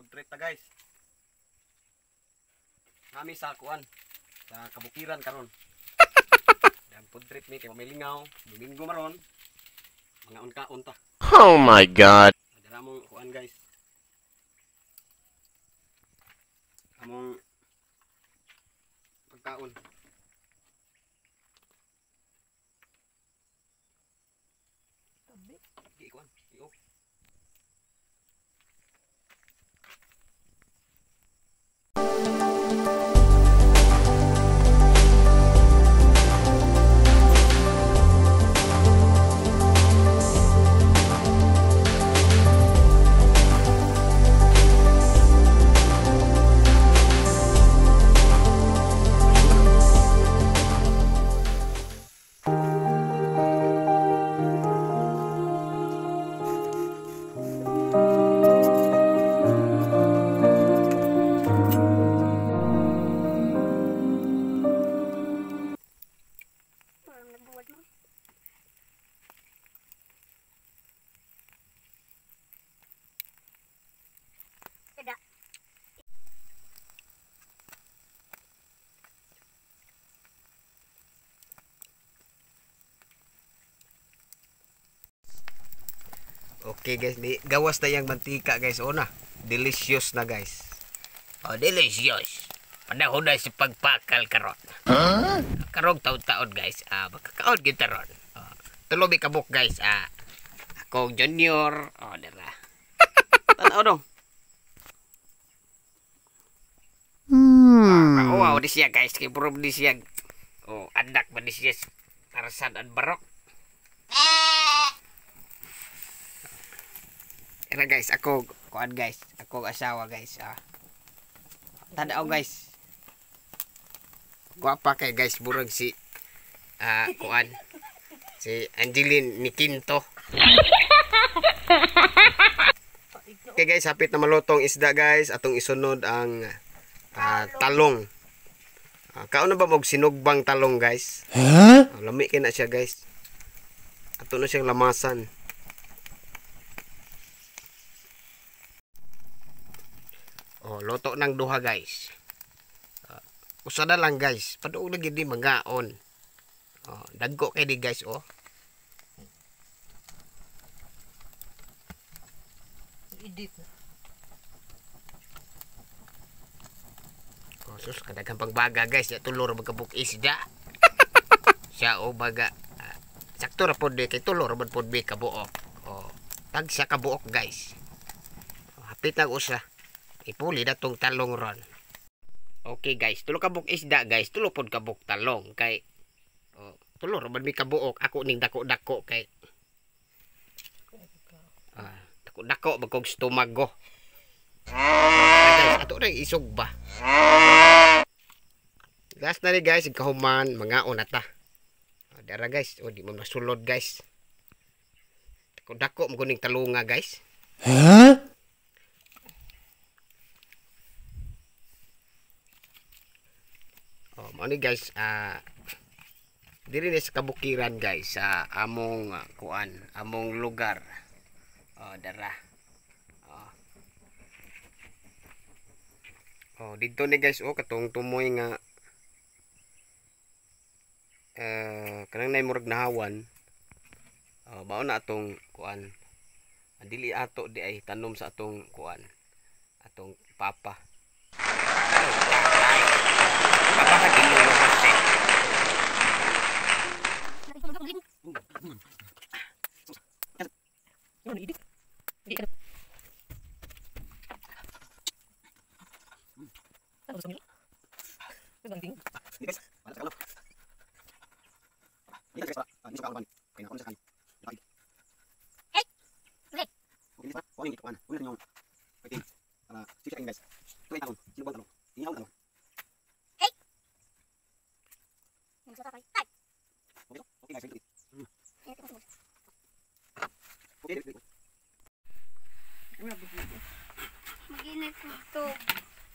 food trip ta guys. Kami sa kuan sa kabukiran karon. Dan food trip ni kay mamilingaw, Domingo maron. Mga unkaon ta. Oh my god. Dara mong kuan guys. Among pagkaon. Di kuan, iyo. Okay guys, gawas na yung mantika guys. O na, delicious na guys. Oh, delicious. Panahon na si pagpakal karon. Huh? Karong taon-taon guys. Makakaon kita ron. Tuloy kabuk guys. Akong junior. Oh, dira. Tanaw dong. Wow, di siya guys. Kay bro di siya. Oh, anak ba di siya. Tarzan and Barok. Era guys, ako kuan guys. Ako asawa guys. Tanaw guys. Guwapa kay guys burag si kuan. Si Angeline ni Quinto. Okay guys, hapit na malutong isda guys. Atong isunod ang talong. Kauna ba mog sinugbang talong guys? Huh? Lami kay na siya guys. Ato na siyang lamasan. Oh, loto ng duha guys. Usa na lang guys. Paduog lagi di magaon. Oh, dagko kay di guys oh. Edit. Oh, sus kadagang pagbaga guys. Ya tulor magkabuk isda. Siya o baga. Sakto ra pod kay tulor man pod bi kabuok. Oh, tag siya kabuok guys. Oh, hapit lang usa. Ipuli na tong talong ron. Okay guys, tulo kabuk isda guys, tulo pod kabuk talong kay tulo ra man mi kabuok ako ning dako-dako kay dako-dako bagog stomago. Guys, ato ra isog ba. Last na ni guys, kahuman mga onata. Dara guys, di mo masulod guys. Dako-dako mo ning talunga guys. Huh? Ano guys, diri ni sa kabukiran guys sa among kuan, among lugar. Dara. Dito ni guys katong tumoy nga kanang nay murag nahawan. Mao na atong kuan. Dili ato di ay tanom sa atong kuan. Atong papa.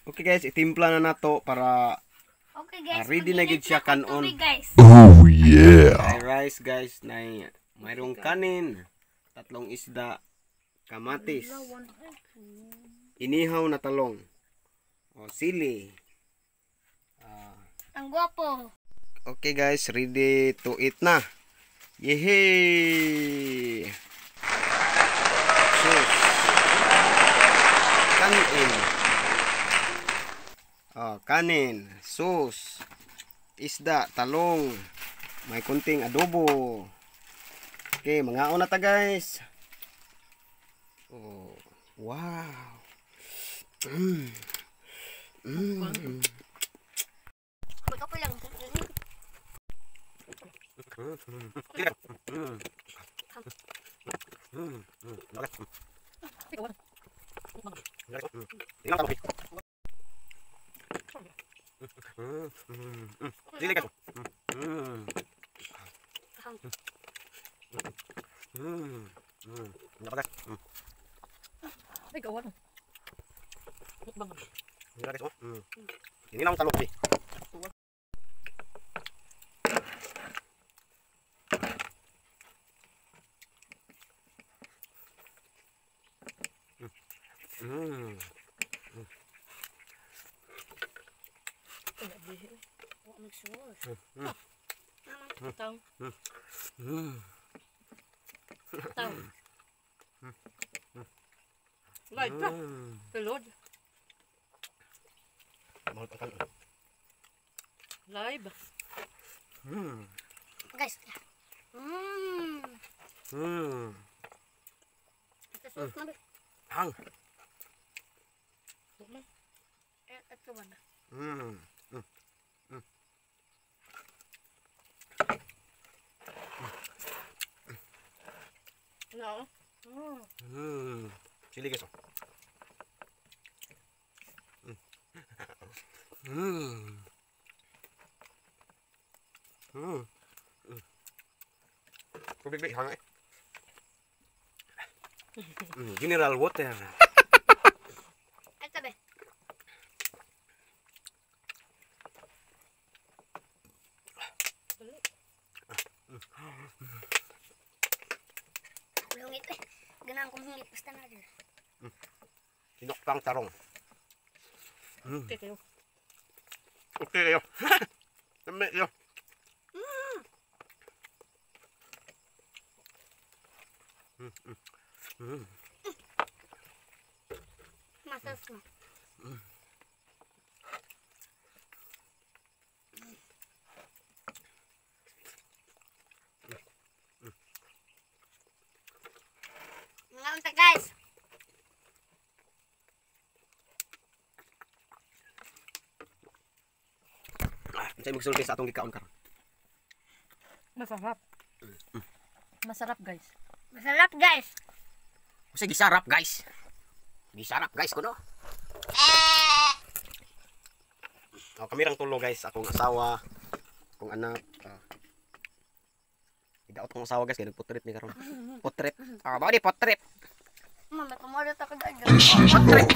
Okay guys, itimpla na nato para Okay guys, ready na gid siya kanon. Oh yeah. Ay rice guys na mayroong kanin, tatlong isda, kamatis, inihaw na talong. Sili. Ang gwapo. Okay guys, ready to eat na. Yehey! Sus. Kanin. Kanin, sus, isda, talong, may kunting adobo. Okay, mga na ta guys. Oh, wow. Ikaw pa lang. Ay, gawan. Ini lang talong eh. Tao. Tao. Live pa. Pelod. Live. Guys. Ito na ba? Hang. Ito ba na? No. Sili guys. Kubik-bik hang eh. Mineral water. Ito ba? Lungit eh. Ganang kong hingit. Basta na rin. Sinokpang tarong. Titiyo. Okay kayo. Dami kayo. Masas mo. Mga unta guys. Saya magsulti sa atong gikaon karon. Masarap. Masarap guys. Masarap guys. Sige, sarap guys. Gisarap guys kuno. Kami rang tulo guys, akong asawa, akong anak. Idaot kong asawa guys, kaya nagputrip ni karon. Potrip. Ba di potrip. Mama, kumalit ako guys. Potrip.